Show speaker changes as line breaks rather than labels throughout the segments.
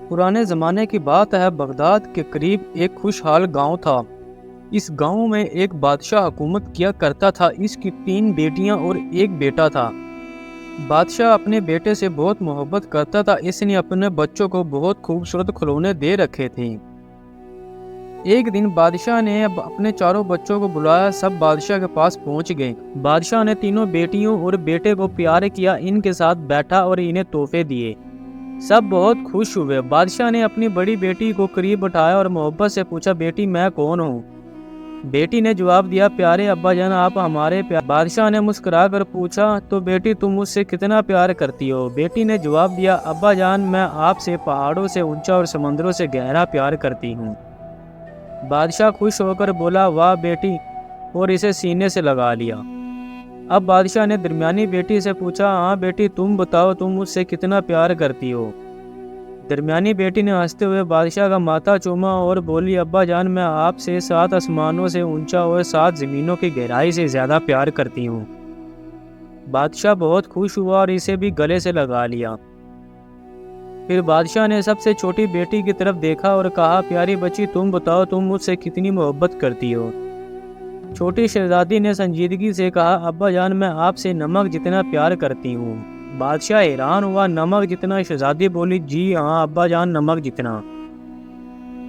पुराने ज़माने की बात है, बगदाद के करीब एक खुशहाल गांव था। इस गांव में एक बादशाह हुकूमत किया करता था। इसकी 3 बेटियां और एक बेटा था। बादशाह अपने बेटे से बहुत मोहब्बत करता था, इसने अपने बच्चों को बहुत खूबसूरत खिलौने दे रखे थे। एक दिन बादशाह ने अपने चारों बच्चों को बुलाया। सब बादशाह के पास पहुंच गए। बादशाह ने तीनों बेटियों और बेटे को प्यार किया, इनके साथ बैठा और इन्हें तोहफे दिए। सब बहुत खुश हुए। बादशाह ने अपनी बड़ी बेटी को करीब उठाया और मोहब्बत से पूछा, बेटी मैं कौन हूँ? बेटी ने जवाब दिया, प्यारे अब्बा जान आप हमारे प्यार। बादशाह ने मुस्कुरा कर पूछा, तो बेटी तुम मुझसे कितना प्यार करती हो? बेटी ने जवाब दिया, अब्बा जान मैं आपसे पहाड़ों से ऊंचा और समंदरों से गहरा प्यार करती हूँ। बादशाह खुश होकर बोला, वाह बेटी, और इसे सीने से लगा लिया। अब बादशाह ने दरमियानी बेटी से पूछा, हाँ बेटी तुम बताओ तुम मुझसे कितना प्यार करती हो? दरमियानी बेटी ने हंसते हुए बादशाह का माथा चूमा और बोली, अब्बा जान मैं आपसे 7 आसमानों से ऊंचा और 7 ज़मीनों की गहराई से ज़्यादा प्यार करती हूँ। बादशाह बहुत खुश हुआ और इसे भी गले से लगा लिया। फिर बादशाह ने सबसे छोटी बेटी की तरफ देखा और कहा, प्यारी बच्ची तुम बताओ तुम मुझसे कितनी मोहब्बत करती हो? छोटी शहजादी ने संजीदगी से कहा, अब्बा जान मैं आपसे नमक जितना प्यार करती हूँ। बादशाह हैरान हुआ, नमक जितना? शहजादी बोली, जी हाँ अब्बा जान नमक जितना।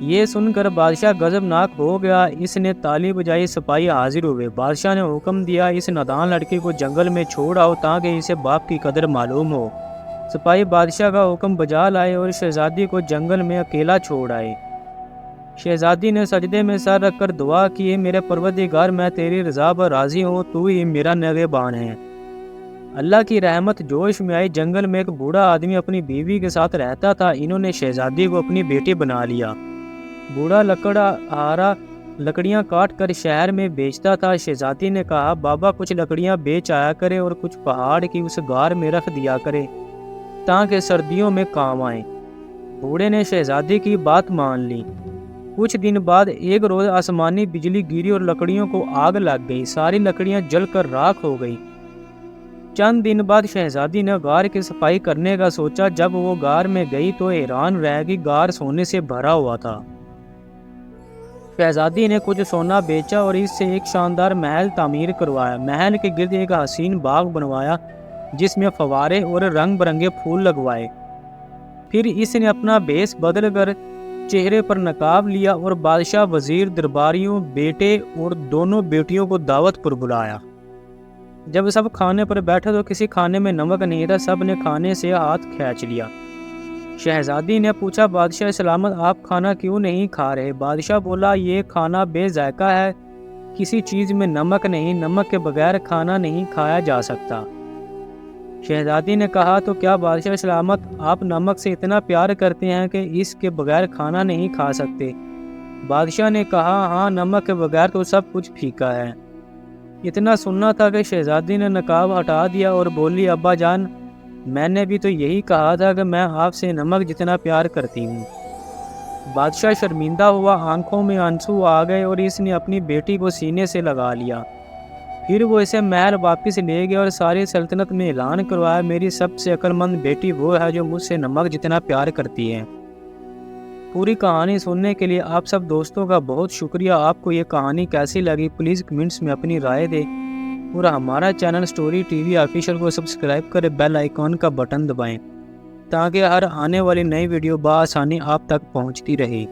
ये सुनकर बादशाह गजबनाक हो गया। इसने ताली बजाई, सिपाही हाजिर हुए। बादशाह ने हुक्म दिया, इस नादान लड़के को जंगल में छोड़ आओ ताकि इसे बाप की कदर मालूम हो। सिपाही बादशाह का हुक्म बजा लाए और शहजादी को जंगल में अकेला छोड़ आए। शहजादी ने सजदे में सर रखकर दुआ की, मेरे परवरदिगार मैं तेरी रज़ा पर राज़ी हूँ, तू ही मेरा निगहबान है। अल्लाह की रहमत जोश में आई। जंगल में एक बूढ़ा आदमी अपनी बीवी के साथ रहता था। इन्होंने शहजादी को अपनी बेटी बना लिया। बूढ़ा लकड़ियाँ काट कर शहर में बेचता था। शहजादी ने कहा, बाबा कुछ लकड़ियाँ बेच आया करे और कुछ पहाड़ की उस गार में रख दिया करे ताकि सर्दियों में काम आए। बूढ़े ने शहजादी की बात मान ली। कुछ दिन बाद एक रोज आसमानी बिजली गिरी और लकड़ियों को आग लग गई। सारी लकड़ियां जलकर राख हो गई। चंद दिन बाद शहजादी ने गार की सफाई करने का सोचा। जब वो गार में गई तो हैरान रह गई, गार सोने से भरा हुआ था। शहजादी ने कुछ सोना बेचा और इससे एक शानदार महल तामीर करवाया। महल के गिर्द एक हसीन बाग बनवाया जिसमें फवारे और रंग बिरंगे फूल लगवाए। फिर इसने अपना भेष बदल कर चेहरे पर नकाब लिया और बादशाह, वजीर, दरबारियों, बेटे और दोनों बेटियों को दावत पर बुलाया। जब सब खाने पर बैठे तो किसी खाने में नमक नहीं था। सब ने खाने से हाथ खींच लिया। शहजादी ने पूछा, बादशाह सलामत आप खाना क्यों नहीं खा रहे? बादशाह बोला, ये खाना बेजायका है, किसी चीज़ में नमक नहीं, नमक के बगैर खाना नहीं खाया जा सकता। शहजादी ने कहा, तो क्या बादशाह सलामत आप नमक से इतना प्यार करते हैं कि इसके बगैर खाना नहीं खा सकते? बादशाह ने कहा, हाँ नमक के बगैर तो सब कुछ फीका है। इतना सुनना था कि शहजादी ने नकाब हटा दिया और बोली, अब्बा जान मैंने भी तो यही कहा था कि मैं आपसे नमक जितना प्यार करती हूँ। बादशाह शर्मिंदा हुआ, आंखों में आंसू आ गए और इसने अपनी बेटी को सीने से लगा लिया। फिर वो इसे महल वापस ले गया और सारी सल्तनत में ऐलान करवाया, मेरी सबसे अक्लमंद बेटी वो है जो मुझसे नमक जितना प्यार करती है। पूरी कहानी सुनने के लिए आप सब दोस्तों का बहुत शुक्रिया। आपको ये कहानी कैसी लगी प्लीज़ कमेंट्स में अपनी राय दें और हमारा चैनल स्टोरी टीवी ऑफिशियल को सब्सक्राइब कर बेल आइकॉन का बटन दबाएं ताकि हर आने वाली नई वीडियो बआसानी आप तक पहुंचती रहे।